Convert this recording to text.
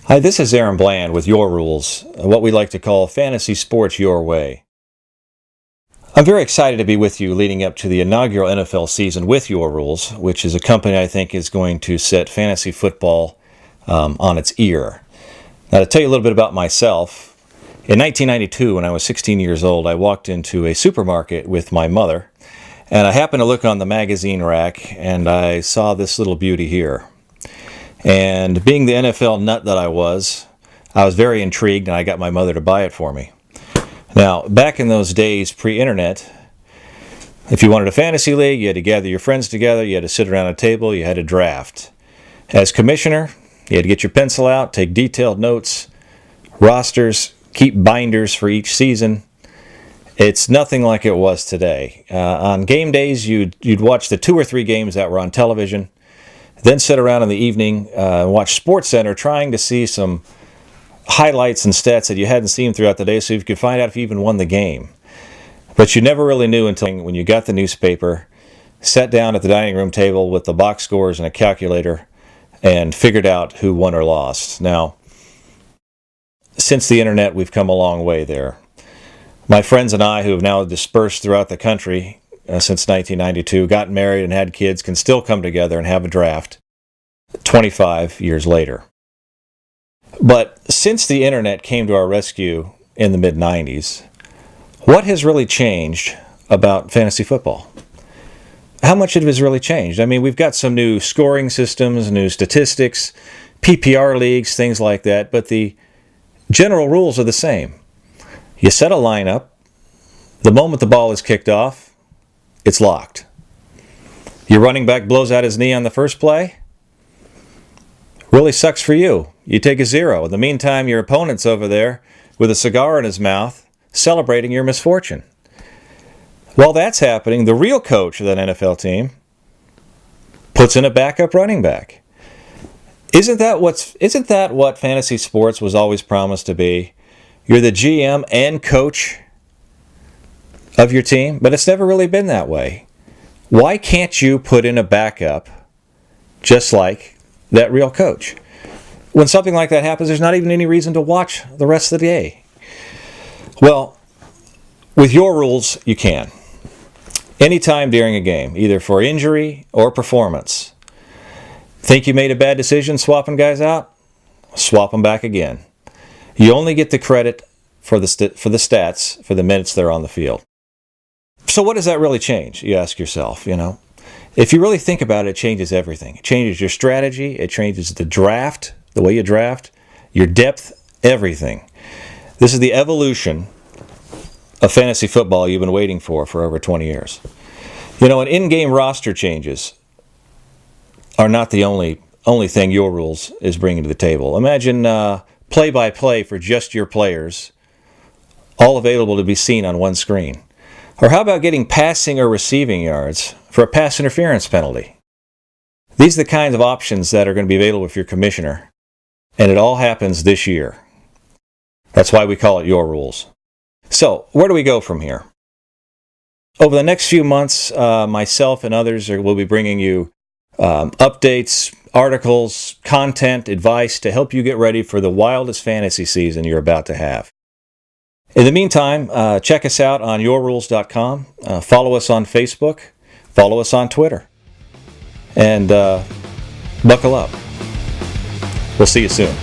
Hi, this is Aaron Bland with Yourulz, what we like to call fantasy sports your way. I'm very excited to be with you leading up to the inaugural NFL season with Yourulz, which is a company I think is going to set fantasy football on its ear. Now, to tell you a little bit about myself, in 1992, when I was 16 years old, I walked into a supermarket with my mother, and I happened to look on the magazine rack, and I saw this little beauty here. And being the NFL nut that I was very intrigued, and I got my mother to buy it for me. Now, back in those days, pre-internet, if you wanted a fantasy league, you had to gather your friends together, you had to sit around a table, you had to draft. As commissioner, you had to get your pencil out, take detailed notes, rosters, keep binders for each season. It's nothing like it was today. On game days, you'd watch the 2 or 3 games that were on television, then sit around in the evening and watch SportsCenter, trying to see some highlights and stats that you hadn't seen throughout the day so you could find out if you even won the game. But you never really knew until when you got the newspaper, sat down at the dining room table with the box scores and a calculator, and figured out who won or lost. Now, since the internet, we've come a long way there. My friends and I, who have now dispersed throughout the country since 1992, got married and had kids, can still come together and have a draft 25 years later. But since the internet came to our rescue in the mid-90s, what has really changed about fantasy football? How much of it has really changed? I mean, we've got some new scoring systems, new statistics, PPR leagues, things like that, but the general rules are the same. You set a lineup. The moment the ball is kicked off, it's locked. Your running back blows out his knee on the first play. Really sucks for you. You take a 0. In the meantime, your opponent's over there with a cigar in his mouth, celebrating your misfortune. While that's happening, the real coach of that NFL team puts in a backup running back. Isn't that what fantasy sports was always promised to be? You're the GM and coach of your team, but it's never really been that way. Why can't you put in a backup just like that real coach? When something like that happens, there's not even any reason to watch the rest of the day. Well, with Yourulz, you can. Anytime during a game, either for injury or performance. Think you made a bad decision swapping guys out? Swap them back again. You only get the credit for the stats for the minutes they're on the field. So what does that really change, you ask yourself, If you really think about it, it changes everything. It changes your strategy, it changes the draft, the way you draft, your depth, everything. This is the evolution of fantasy football you've been waiting for over 20 years. And in-game roster changes are not the only thing Yourulz is bringing to the table. Imagine play-by-play for just your players, all available to be seen on one screen. Or how about getting passing or receiving yards for a pass interference penalty? These are the kinds of options that are going to be available if you're commissioner. And it all happens this year. That's why we call it Yourulz. So, where do we go from here? Over the next few months, myself and others will be bringing you updates, articles, content, advice to help you get ready for the wildest fantasy season you're about to have. In the meantime, check us out on yourulz.com. Follow us on Facebook. Follow us on Twitter. And buckle up. We'll see you soon.